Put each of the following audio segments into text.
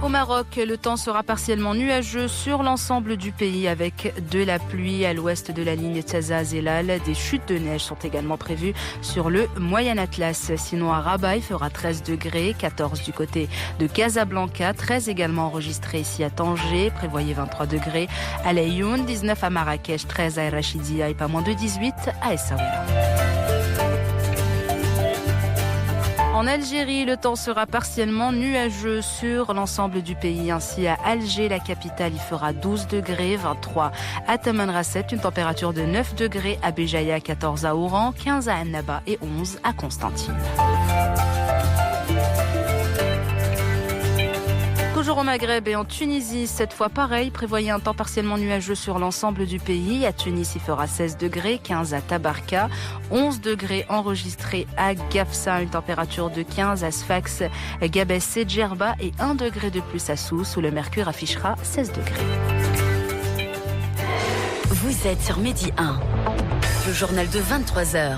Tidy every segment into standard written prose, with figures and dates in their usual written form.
Au Maroc, le temps sera partiellement nuageux sur l'ensemble du pays avec de la pluie à l'ouest de la ligne Taza-Zelal. Des chutes de neige sont également prévues sur le Moyen Atlas. Sinon, à Rabat, il fera 13 degrés, 14 du côté de Casablanca, 13 également enregistrés ici à Tanger. Prévoyez 23 degrés à Laayoune, 19 à Marrakech, 13 à Rachidia et pas moins de 18 à Essaouira. En Algérie, le temps sera partiellement nuageux sur l'ensemble du pays. Ainsi, à Alger, la capitale, il fera 12 degrés, 23 à Tamanrasset, une température de 9 degrés à Béjaïa, 14 à Oran, 15 à Annaba et 11 à Constantine. Toujours au Maghreb et en Tunisie, cette fois pareil, prévoyez un temps partiellement nuageux sur l'ensemble du pays. À Tunis, il fera 16 degrés, 15 à Tabarka, 11 degrés enregistrés à Gafsa, une température de 15 à Sfax, Gabès et Djerba et 1 degré de plus à Sousse où le mercure affichera 16 degrés. Vous êtes sur Midi 1, le journal de 23h.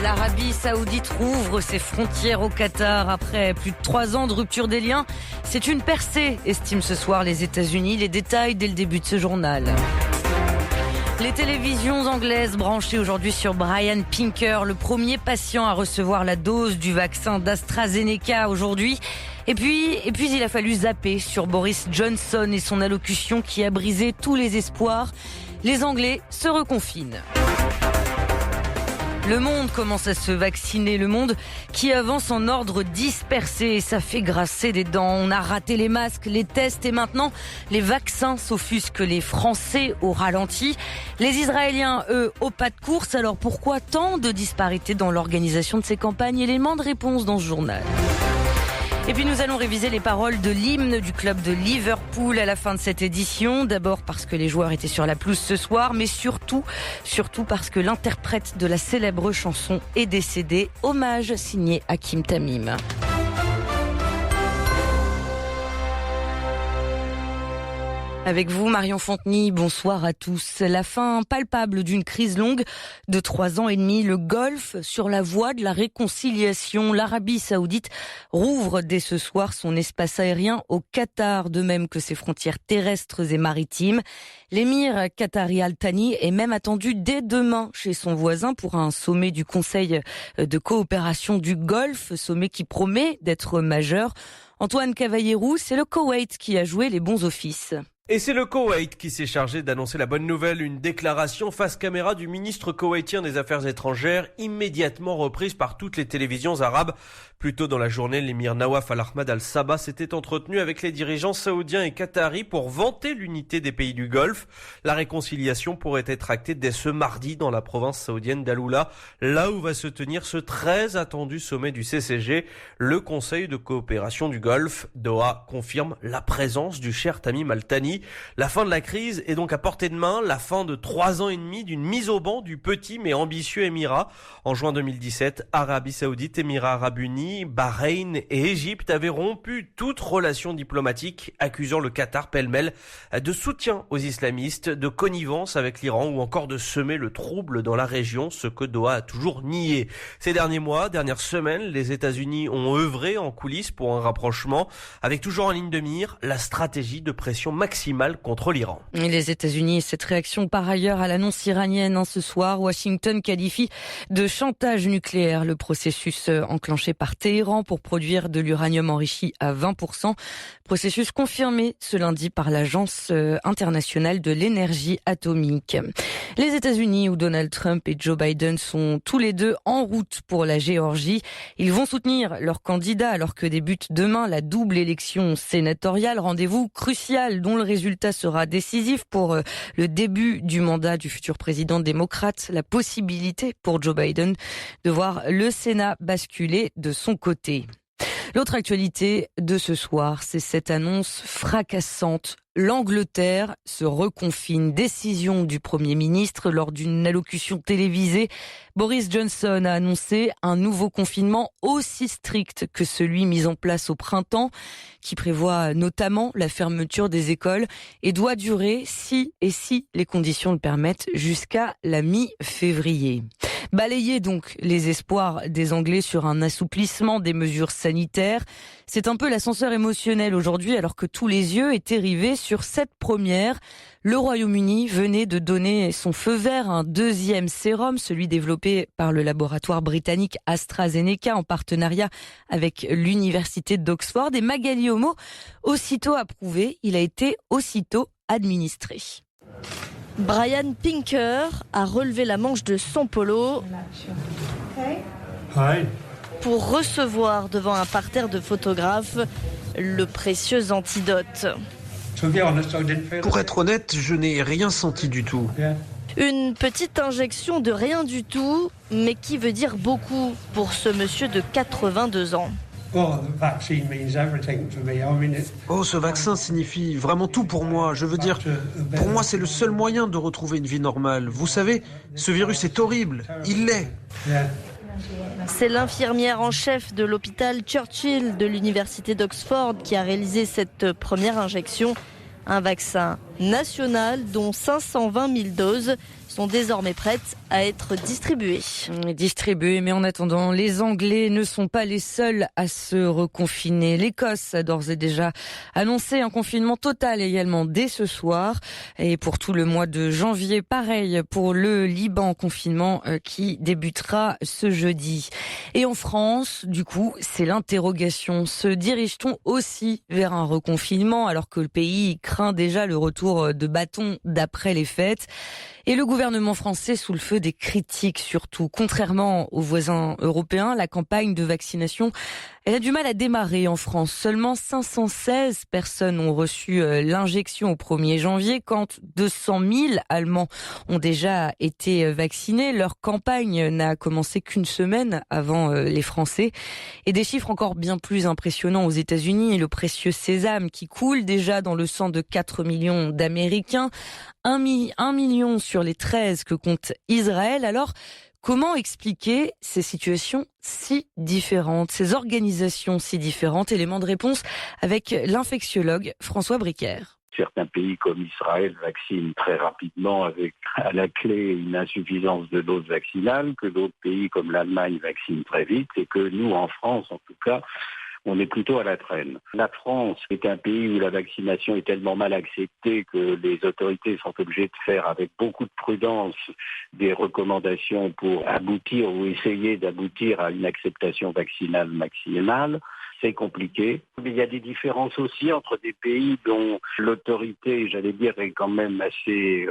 L'Arabie Saoudite rouvre ses frontières au Qatar après plus de 3 ans de rupture des liens. C'est une percée, estiment ce soir les États-Unis. Les détails dès le début de ce journal. Les télévisions anglaises branchées aujourd'hui sur Brian Pinker, le premier patient à recevoir la dose du vaccin d'AstraZeneca aujourd'hui. Et puis il a fallu zapper sur Boris Johnson et son allocution qui a brisé tous les espoirs. Les Anglais se reconfinent. Le monde commence à se vacciner, le monde qui avance en ordre dispersé et ça fait grasser des dents. On a raté les masques, les tests et maintenant les vaccins s'offusquent les Français au ralenti. Les Israéliens, eux, au pas de course. Alors pourquoi tant de disparités dans l'organisation de ces campagnes? Élément de réponse dans ce journal. Et puis nous allons réviser les paroles de l'hymne du club de Liverpool à la fin de cette édition. D'abord parce que les joueurs étaient sur la pelouse ce soir, mais surtout parce que l'interprète de la célèbre chanson est décédé. Hommage signé Hakim Tamim. Avec vous, Marion Fontenay, bonsoir à tous. La fin palpable d'une crise longue de 3 ans et demi. Le Golfe sur la voie de la réconciliation. L'Arabie Saoudite rouvre dès ce soir son espace aérien au Qatar, de même que ses frontières terrestres et maritimes. L'émir qatari Al Thani est même attendu dès demain chez son voisin pour un sommet du Conseil de coopération du Golfe, sommet qui promet d'être majeur. Antoine Cavallero, c'est le Koweït qui a joué les bons offices. Et c'est le Koweït qui s'est chargé d'annoncer la bonne nouvelle, une déclaration face caméra du ministre koweïtien des Affaires étrangères, immédiatement reprise par toutes les télévisions arabes. Plus tôt dans la journée, l'émir Nawaf Al-Ahmad Al-Sabah s'était entretenu avec les dirigeants saoudiens et qataris pour vanter l'unité des pays du Golfe. La réconciliation pourrait être actée dès ce mardi dans la province saoudienne d'Al-Oula, là où va se tenir ce très attendu sommet du CCG, le Conseil de coopération du Golfe. Doha confirme la présence du cher Tamim Al Thani. La fin de la crise est donc à portée de main, la fin de 3 ans et demi d'une mise au banc du petit mais ambitieux émirat. En juin 2017, Arabie Saoudite, Émirats Arabes Unis, Bahreïn et Égypte avaient rompu toute relation diplomatique, accusant le Qatar pêle-mêle de soutien aux islamistes, de connivence avec l'Iran ou encore de semer le trouble dans la région, ce que Doha a toujours nié. Ces derniers mois, dernières semaines, les États-Unis ont œuvré en coulisses pour un rapprochement, avec toujours en ligne de mire la stratégie de pression maximale contre l'Iran. Et les États-Unis et cette réaction par ailleurs à l'annonce iranienne ce soir, Washington qualifie de chantage nucléaire le processus enclenché par Téhéran pour produire de l'uranium enrichi à 20%. Processus confirmé ce lundi par l'Agence internationale de l'énergie atomique. Les États-Unis, où Donald Trump et Joe Biden sont tous les deux en route pour la Géorgie. Ils vont soutenir leur candidat alors que débute demain la double élection sénatoriale. Rendez-vous crucial dont le résultat sera décisif pour le début du mandat du futur président démocrate. La possibilité pour Joe Biden de voir le Sénat basculer de son côté. L'autre actualité de ce soir, c'est cette annonce fracassante. L'Angleterre se reconfine. Décision du Premier ministre lors d'une allocution télévisée. Boris Johnson a annoncé un nouveau confinement aussi strict que celui mis en place au printemps, qui prévoit notamment la fermeture des écoles et doit durer, si les conditions le permettent, jusqu'à la mi-février. Balayer donc les espoirs des Anglais sur un assouplissement des mesures sanitaires. C'est un peu l'ascenseur émotionnel aujourd'hui alors que tous les yeux étaient rivés sur cette première. Le Royaume-Uni venait de donner son feu vert à un deuxième sérum, celui développé par le laboratoire britannique AstraZeneca en partenariat avec l'université d'Oxford. Et Magali Homo, aussitôt approuvé, il a été aussitôt administré. Brian Pinker a relevé la manche de son polo pour recevoir devant un parterre de photographes le précieux antidote. Pour être honnête, je n'ai rien senti du tout. Une petite injection de rien du tout, mais qui veut dire beaucoup pour ce monsieur de 82 ans. Oh, ce vaccin signifie vraiment tout pour moi. Je veux dire, pour moi, c'est le seul moyen de retrouver une vie normale. Vous savez, ce virus est horrible. Il l'est. C'est l'infirmière en chef de l'hôpital Churchill de l'université d'Oxford qui a réalisé cette première injection. Un vaccin national dont 520 000 doses sont désormais prêtes à être distribuées. Mais en attendant, les Anglais ne sont pas les seuls à se reconfiner. L'Écosse a d'ores et déjà annoncé un confinement total également dès ce soir. Et pour tout le mois de janvier, pareil pour le Liban, confinement qui débutera ce jeudi. Et en France, du coup, c'est l'interrogation. Se dirige-t-on aussi vers un reconfinement alors que le pays craint déjà le retour de bâton d'après les fêtes? Et le gouvernement français sous le feu des critiques surtout. Contrairement aux voisins européens, la campagne de vaccination, elle a du mal à démarrer en France. Seulement 516 personnes ont reçu l'injection au 1er janvier, quand 200 000 Allemands ont déjà été vaccinés. Leur campagne n'a commencé qu'une semaine avant les Français. Et des chiffres encore bien plus impressionnants aux États-Unis. Le précieux sésame qui coule déjà dans le sang de 4 millions d'Américains. 1 million sur les 13 que compte Israël. Alors, comment expliquer ces situations si différentes, ces organisations si différentes? Élément de réponse avec l'infectiologue François Bricaire. Certains pays comme Israël vaccinent très rapidement avec à la clé une insuffisance de doses vaccinales, que d'autres pays comme l'Allemagne vaccinent très vite et que nous, en France en tout cas, on est plutôt à la traîne. La France est un pays où la vaccination est tellement mal acceptée que les autorités sont obligées de faire avec beaucoup de prudence des recommandations pour aboutir ou essayer d'aboutir à une acceptation vaccinale maximale. C'est compliqué. Mais il y a des différences aussi entre des pays dont l'autorité, j'allais dire, est quand même assez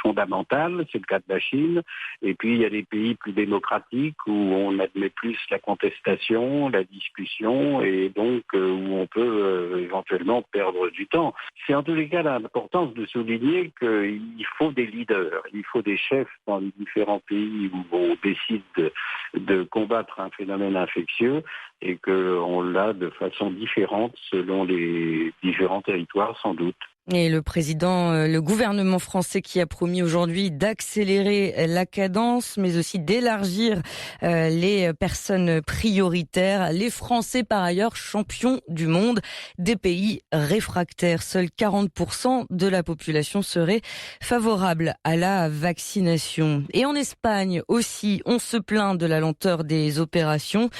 fondamentale. C'est le cas de la Chine. Et puis, il y a des pays plus démocratiques où on admet plus la contestation, la discussion, et donc où on peut éventuellement perdre du temps. C'est en tous les cas l'importance de souligner qu'il faut des leaders, il faut des chefs dans les différents pays où on décide de combattre un phénomène infectieux et qu'on l'a de façon différente selon les différents territoires sans doute. Et le gouvernement français qui a promis aujourd'hui d'accélérer la cadence, mais aussi d'élargir les personnes prioritaires. Les Français, par ailleurs, champions du monde des pays réfractaires. Seuls 40% de la population serait favorable à la vaccination. Et en Espagne aussi, on se plaint de la lenteur des opérations.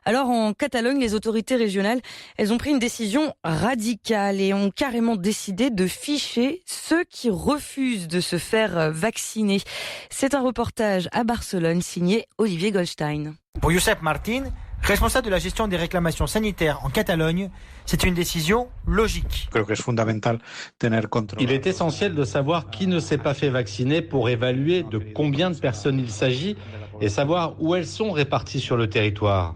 Alors en Catalogne, les autorités régionales, elles ont pris une décision radicale et ont carrément décidé de ficher ceux qui refusent de se faire vacciner. C'est un reportage à Barcelone signé Olivier Goldstein. Pour Josep Martín, responsable de la gestion des réclamations sanitaires en Catalogne, c'est une décision logique. Il est essentiel de savoir qui ne s'est pas fait vacciner pour évaluer de combien de personnes il s'agit et savoir où elles sont réparties sur le territoire.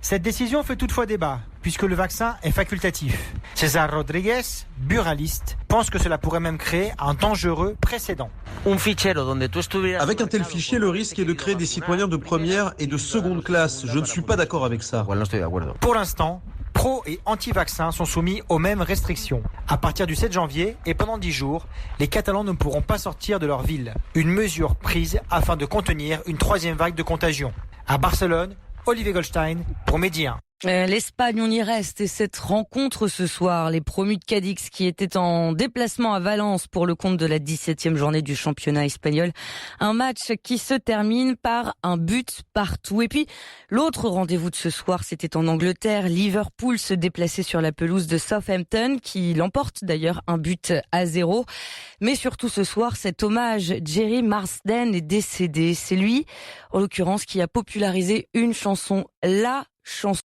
Cette décision fait toutefois débat, puisque le vaccin est facultatif. César Rodríguez, buraliste, pense que cela pourrait même créer un dangereux précédent. Avec un tel fichier, le risque est de créer des citoyens de première et de seconde classe. Je ne suis pas d'accord avec ça. Pour l'instant, pro et anti-vaccins sont soumis aux mêmes restrictions. À partir du 7 janvier et pendant 10 jours, les Catalans ne pourront pas sortir de leur ville. Une mesure prise afin de contenir une troisième vague de contagion. À Barcelone, Olivier Goldstein pour Medi 1. L'Espagne, on y reste, et cette rencontre ce soir, les promus de Cadix qui étaient en déplacement à Valence pour le compte de la 17e journée du championnat espagnol. Un match qui se termine par un but partout. Et puis, l'autre rendez-vous de ce soir, c'était en Angleterre. Liverpool se déplaçait sur la pelouse de Southampton, qui l'emporte d'ailleurs 1-0. Mais surtout ce soir, cet hommage, Jerry Marsden est décédé. C'est lui, en l'occurrence, qui a popularisé une chanson, la chanson